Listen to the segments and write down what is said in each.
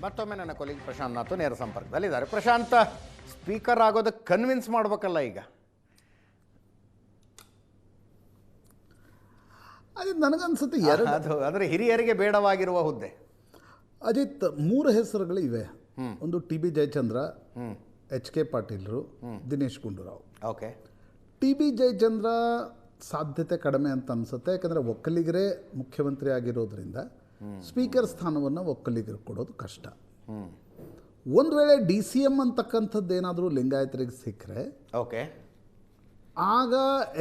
ಮತ್ತೊಮ್ಮೆ ನನ್ನ ಕೊಲೀಗ್ ಪ್ರಶಾಂತ್ ನಾಥ್ ನೇರ ಸಂಪರ್ಕದಲ್ಲಿದ್ದಾರೆ. ಪ್ರಶಾಂತ್, ಸ್ಪೀಕರ್ ಆಗೋದಕ್ಕೆ ಕನ್ವಿನ್ಸ್ ಮಾಡ್ಬೇಕಲ್ಲ ಈಗ? ಅದು ನನಗನ್ಸುತ್ತೆ ಅದು ಅಂದರೆ ಹಿರಿಯರಿಗೆ ಬೇಡವಾಗಿರುವ ಹುದ್ದೆ. ಅಜಿತ್, 3 ಹೆಸರುಗಳು ಇವೆ. ಒಂದು ಟಿ.ಬಿ. ಜಯಚಂದ್ರ, ಎಚ್.ಕೆ. ಪಾಟೀಲ್ರು, ದಿನೇಶ್ ಗುಂಡೂರಾವ್. ಓಕೆ. ಟಿ.ಬಿ. ಜಯಚಂದ್ರ ಸಾಧ್ಯತೆ ಕಡಿಮೆ ಅಂತ ಅನಿಸುತ್ತೆ. ಯಾಕಂದರೆ ಒಕ್ಕಲಿಗರೇ ಮುಖ್ಯಮಂತ್ರಿ ಆಗಿರೋದ್ರಿಂದ ಸ್ಪೀಕರ್ ಸ್ಥಾನವನ್ನು ಒಕ್ಕಲಿಗರು ಕೊಡೋದು ಕಷ್ಟ. ಒಂದು ವೇಳೆ DCM ಅಂತಕ್ಕಂಥದ್ದು ಏನಾದರೂ ಲಿಂಗಾಯತರಿಗೆ ಸಿಕ್ಕರೆ ಓಕೆ, ಆಗ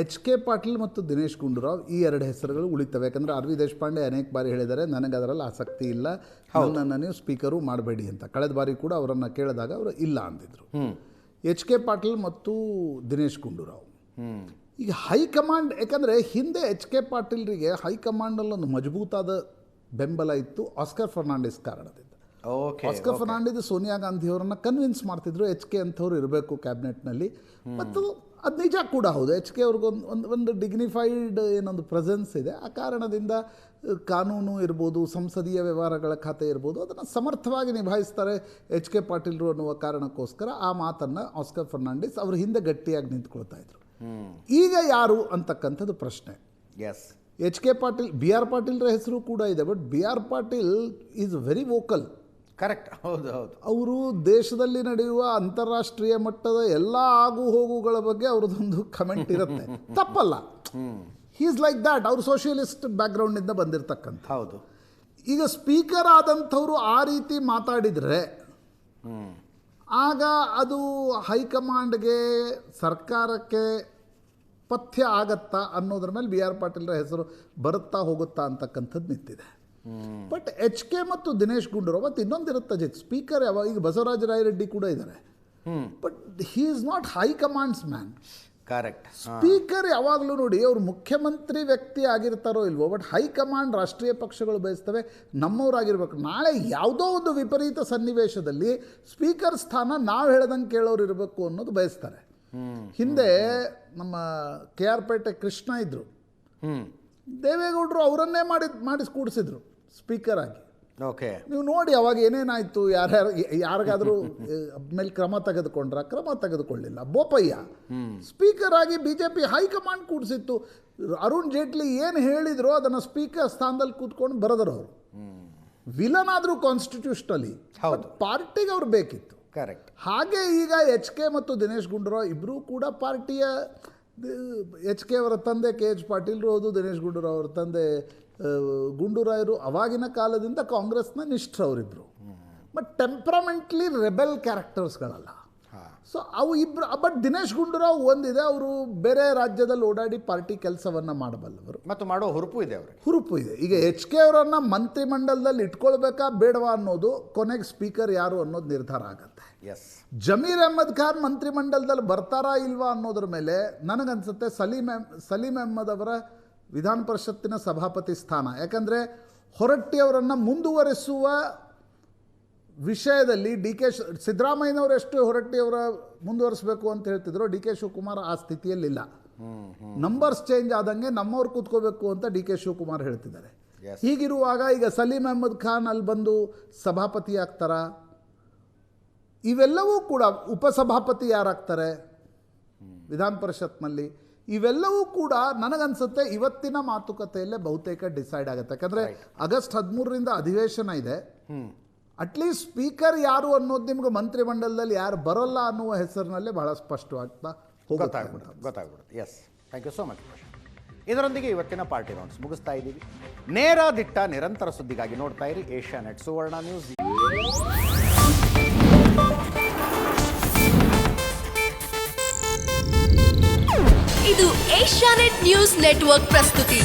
ಎಚ್.ಕೆ. ಪಾಟೀಲ್ ಮತ್ತು ದಿನೇಶ್ ಗುಂಡೂರಾವ್ ಈ 2 ಹೆಸರುಗಳು ಉಳಿತವೆ. ಯಾಕಂದರೆ ಆರ್ ವಿ ದೇಶಪಾಂಡೆ ಅನೇಕ ಬಾರಿ ಹೇಳಿದ್ದಾರೆ, ನನಗೆ ಅದರಲ್ಲಿ ಆಸಕ್ತಿ ಇಲ್ಲ, ನನ್ನನ್ನು ನೀವು ಸ್ಪೀಕರು ಮಾಡಬೇಡಿ ಅಂತ. ಕಳೆದ ಬಾರಿ ಕೂಡ ಅವರನ್ನು ಕೇಳಿದಾಗ ಅವರು ಇಲ್ಲ ಅಂದಿದ್ರು. ಎಚ್.ಕೆ. ಪಾಟೀಲ್ ಮತ್ತು ದಿನೇಶ್ ಗುಂಡೂರಾವ್. ಈಗ ಹೈಕಮಾಂಡ್, ಯಾಕಂದರೆ ಹಿಂದೆ ಎಚ್.ಕೆ. ಪಾಟೀಲ್ರಿಗೆ ಹೈಕಮಾಂಡಲ್ಲಿ ಒಂದು ಮಜಬೂತಾದ ಬೆಂಬಲ ಇತ್ತು ಆಸ್ಕರ್ ಫರ್ನಾಂಡಿಸ್ ಕಾರಣದಿಂದ. ಆಸ್ಕರ್ ಫರ್ನಾಂಡಿಸ್ ಸೋನಿಯಾ ಗಾಂಧಿ ಅವರನ್ನು ಕನ್ವಿನ್ಸ್ ಮಾಡ್ತಿದ್ರು ಎಚ್.ಕೆ. ಅಂಥವ್ರು ಇರಬೇಕು ಕ್ಯಾಬಿನೆಟ್ನಲ್ಲಿ. ಮತ್ತು ಅದು ನಿಜ ಕೂಡ ಹೌದು. ಎಚ್.ಕೆ. ಅವ್ರಿಗೊಂದು ಡಿಗ್ನಿಫೈಡ್ ಏನೊಂದು ಪ್ರೆಸೆನ್ಸ್ ಇದೆ. ಆ ಕಾರಣದಿಂದ ಕಾನೂನು ಇರ್ಬೋದು, ಸಂಸದೀಯ ವ್ಯವಹಾರಗಳ ಖಾತೆ ಇರ್ಬೋದು, ಅದನ್ನು ಸಮರ್ಥವಾಗಿ ನಿಭಾಯಿಸ್ತಾರೆ ಎಚ್.ಕೆ. ಪಾಟೀಲ್ರು ಅನ್ನುವ ಕಾರಣಕ್ಕೋಸ್ಕರ ಆ ಮಾತನ್ನು ಆಸ್ಕರ್ ಫರ್ನಾಂಡಿಸ್ ಅವ್ರ ಹಿಂದೆ ಗಟ್ಟಿಯಾಗಿ ನಿಂತ್ಕೊಳ್ತಾ ಇದ್ರು. ಈಗ ಯಾರು ಅಂತಕ್ಕಂಥದ್ದು ಪ್ರಶ್ನೆ. S, HK. ಪಾಟೀಲ್, B.R. ಪಾಟೀಲ್ರ ಹೆಸರು ಕೂಡ ಇದೆ. But B.R. Patil is very vocal. Correct, ಹೌದು ಹೌದು. ಅವರು ದೇಶದಲ್ಲಿ ನಡೆಯುವ ಅಂತಾರಾಷ್ಟ್ರೀಯ ಮಟ್ಟದ ಎಲ್ಲ ಆಗು ಹೋಗುಗಳ ಬಗ್ಗೆ ಅವ್ರದ್ದೊಂದು ಕಮೆಂಟ್ ಇರುತ್ತೆ. ತಪ್ಪಲ್ಲ, ಹಿ ಈಸ್ ಲೈಕ್ ದ್ಯಾಟ್. ಅವರು ಸೋಷಿಯಲಿಸ್ಟ್ ಬ್ಯಾಕ್ಗ್ರೌಂಡಿಂದ ಬಂದಿರತಕ್ಕಂಥ. ಹೌದು. ಈಗ ಸ್ಪೀಕರ್ ಆದಂಥವ್ರು ಆ ರೀತಿ ಮಾತಾಡಿದರೆ ಆಗ ಅದು ಹೈಕಮಾಂಡ್ಗೆ, ಸರ್ಕಾರಕ್ಕೆ ಪಥ್ಯ ಆಗತ್ತಾ ಅನ್ನೋದ್ರ ಮೇಲೆ B.R. ಪಾಟೀಲ್ರ ಹೆಸರು ಬರುತ್ತಾ ಹೋಗುತ್ತಾ ಅಂತಕ್ಕಂಥದ್ದು ನಿಂತಿದೆ. But HK. ಮತ್ತು ದಿನೇಶ್ ಗುಂಡೂರಾವ್ ಮತ್ತು ಇನ್ನೊಂದಿರುತ್ತೆ ಅಜಿತ್, ಸ್ಪೀಕರ್ ಯಾವಾಗ, ಈಗ ಬಸವರಾಜ ರಾಯರೆಡ್ಡಿ ಕೂಡ ಇದ್ದಾರೆ. But he is not high command's man. Correct. Speaker ಯಾವಾಗಲೂ ನೋಡಿ, ಅವರು ಮುಖ್ಯಮಂತ್ರಿ ವ್ಯಕ್ತಿ ಆಗಿರ್ತಾರೋ ಇಲ್ವೋ, ಬಟ್ ಹೈಕಮಾಂಡ್ ರಾಷ್ಟ್ರೀಯ ಪಕ್ಷಗಳು ಬಯಸ್ತವೆ ನಮ್ಮವರಾಗಿರ್ಬೇಕು. ನಾಳೆ ಯಾವುದೋ ಒಂದು ವಿಪರೀತ ಸನ್ನಿವೇಶದಲ್ಲಿ ಸ್ಪೀಕರ್ ಸ್ಥಾನ ನಾವು ಹೇಳ್ದಂಗೆ ಕೇಳೋರು ಇರಬೇಕು ಅನ್ನೋದು ಬಯಸ್ತಾರೆ. ಹಿಂದೆ ನಮ್ಮ KR ಪೇಟೆ ಕೃಷ್ಣ ಇದ್ದರು, ದೇವೇಗೌಡರು ಅವರನ್ನೇ ಮಾಡಿಸಿ ಕೂಡಿಸಿದ್ರು ಸ್ಪೀಕರ್ ಆಗಿ. ಓಕೆ, ನೀವು ನೋಡಿ ಅವಾಗ ಏನೇನಾಯಿತು, ಯಾರಿಗಾದರೂ ಮೇಲೆ ಕ್ರಮ ತೆಗೆದುಕೊಳ್ಳಿಲ್ಲ. ಬೋಪಯ್ಯ ಸ್ಪೀಕರ್ ಆಗಿ BJP ಹೈಕಮಾಂಡ್ ಕೂಡಿಸಿತ್ತು. ಅರುಣ್ ಜೇಟ್ಲಿ ಏನು ಹೇಳಿದ್ರು ಅದನ್ನು ಸ್ಪೀಕರ್ ಸ್ಥಾನದಲ್ಲಿ ಕೂತ್ಕೊಂಡು ಬರೆದರು. ಅವರು ವಿಲನ್ ಆದರೂ ಕಾನ್ಸ್ಟಿಟ್ಯೂಷನಲಿ, ಪಾರ್ಟಿಗೆ ಅವ್ರು ಬೇಕಿತ್ತು. ಕರೆಕ್ಟ್. ಹಾಗೆ ಈಗ ಎಚ್.ಕೆ. ಮತ್ತು ದಿನೇಶ್ ಗುಂಡೂರಾವ್ ಇಬ್ಬರೂ ಕೂಡ ಪಾರ್ಟಿಯ, ಎಚ್.ಕೆ. ಅವರ ತಂದೆ KH ಪಾಟೀಲ್ರು ಹೌದು, ದಿನೇಶ್ ಗುಂಡೂರಾವ್ ಅವರ ತಂದೆ ಗುಂಡೂರಾಯರು ಅವಾಗಿನ ಕಾಲದಿಂದ ಕಾಂಗ್ರೆಸ್ನ ನಿಷ್ಠರವರಿಬ್ಬರು. ಬಟ್ ಟೆಂಪ್ರಮೆಂಟ್ಲಿ ರೆಬೆಲ್ ಕ್ಯಾರೆಕ್ಟರ್ಸ್ಗಳಲ್ಲ. ಸೊ ಅವು ಇಬ್ಬರು. ಬಟ್ ದಿನೇಶ್ ಗುಂಡೂರಾವ್ ಒಂದಿದೆ, ಅವರು ಬೇರೆ ರಾಜ್ಯದಲ್ಲಿ ಓಡಾಡಿ ಪಾರ್ಟಿ ಕೆಲಸವನ್ನು ಮಾಡಬಲ್ಲವರು ಮತ್ತು ಮಾಡೋ ಹುರುಪು ಇದೆ. ಈಗ ಎಚ್.ಕೆ. ಅವರನ್ನು ಮಂತ್ರಿಮಂಡಲದಲ್ಲಿ ಇಟ್ಕೊಳ್ಬೇಕಾ ಬೇಡವಾ ಅನ್ನೋದು ಕೊನೆಗೆ ಸ್ಪೀಕರ್ ಯಾರು ಅನ್ನೋದು ನಿರ್ಧಾರ ಆಗುತ್ತೆ. ಎಸ್. ಜಮೀರ್ ಅಹ್ಮದ್ ಖಾನ್ ಮಂತ್ರಿಮಂಡಲದಲ್ಲಿ ಬರ್ತಾರಾ ಇಲ್ವಾ ಅನ್ನೋದ್ರ ಮೇಲೆ ನನಗನ್ಸುತ್ತೆ ಸಲೀಂ ಅಹ್ಮದ್ ಅವರ ವಿಧಾನ ಪರಿಷತ್ತಿನ ಸಭಾಪತಿ ಸ್ಥಾನ, ಯಾಕಂದರೆ ಹೊರಟ್ಟಿಯವರನ್ನು ಮುಂದುವರಿಸುವ ವಿಷಯದಲ್ಲಿ ಸಿದ್ದರಾಮಯ್ಯನವರು ಎಷ್ಟು ಹೊರಟ್ಟಿಯವರ ಮುಂದುವರಿಸಬೇಕು ಅಂತ ಹೇಳ್ತಿದ್ರು, ಡಿ.ಕೆ. ಶಿವಕುಮಾರ್ ಆ ಸ್ಥಿತಿಯಲ್ಲಿಲ್ಲ. ನಂಬರ್ಸ್ ಚೇಂಜ್ ಆದಂಗೆ ನಮ್ಮವ್ರು ಕೂತ್ಕೋಬೇಕು ಅಂತ ಡಿ.ಕೆ. ಶಿವಕುಮಾರ್ ಹೇಳ್ತಿದ್ದಾರೆ. ಹೀಗಿರುವಾಗ ಈಗ ಸಲೀಂ ಅಹ್ಮದ್ ಖಾನ್ ಅಲ್ಲಿ ಬಂದು ಸಭಾಪತಿ ಆಗ್ತಾರಾ? ಇವೆಲ್ಲವೂ ಕೂಡ, ಉಪಸಭಾಪತಿ ಯಾರಾಗ್ತಾರೆ ವಿಧಾನ ಪರಿಷತ್ನಲ್ಲಿ, ಇವೆಲ್ಲವೂ ಕೂಡ ನನಗನ್ಸುತ್ತೆ ಇವತ್ತಿನ ಮಾತುಕತೆಯಲ್ಲೇ ಬಹುತೇಕ ಡಿಸೈಡ್ ಆಗುತ್ತೆ. ಯಾಕಂದರೆ ಆಗಸ್ಟ್ 13ರಿಂದ ಅಧಿವೇಶನ ಇದೆ. ಅಟ್ಲೀಸ್ಟ್ ಸ್ಪೀಕರ್ ಯಾರು ಅನ್ನೋದು ನಿಮ್ಗೆ ಮಂತ್ರಿಮಂಡಲದಲ್ಲಿ ಯಾರು ಬರೋಲ್ಲ ಅನ್ನುವ ಹೆಸರಿನಲ್ಲೇ ಬಹಳ ಸ್ಪಷ್ಟವಾಗ್ತಾ ಗೊತ್ತಾಗ್ಬಿಡುತ್ತೆ. Yes, thank you so much Prashant. ಇದರೊಂದಿಗೆ ಇವತ್ತಿನ ಪಾರ್ಟಿ ರೌಂಡ್ಸ್ ಮುಗಿಸ್ತಾ ಇದ್ದೀವಿ. ನೇರ ದಿಟ್ಟ ನಿರಂತರ ಸುದ್ದಿಗಾಗಿ ನೋಡ್ತಾ ಇರಿ ಏಷ್ಯಾನೆಟ್ ಸುವರ್ಣ ನ್ಯೂಸ್. ಇದು ಏಷ್ಯಾನೆಟ್ ನ್ಯೂಸ್ ನೆಟ್ವರ್ಕ್ ಪ್ರಸ್ತುತಿ.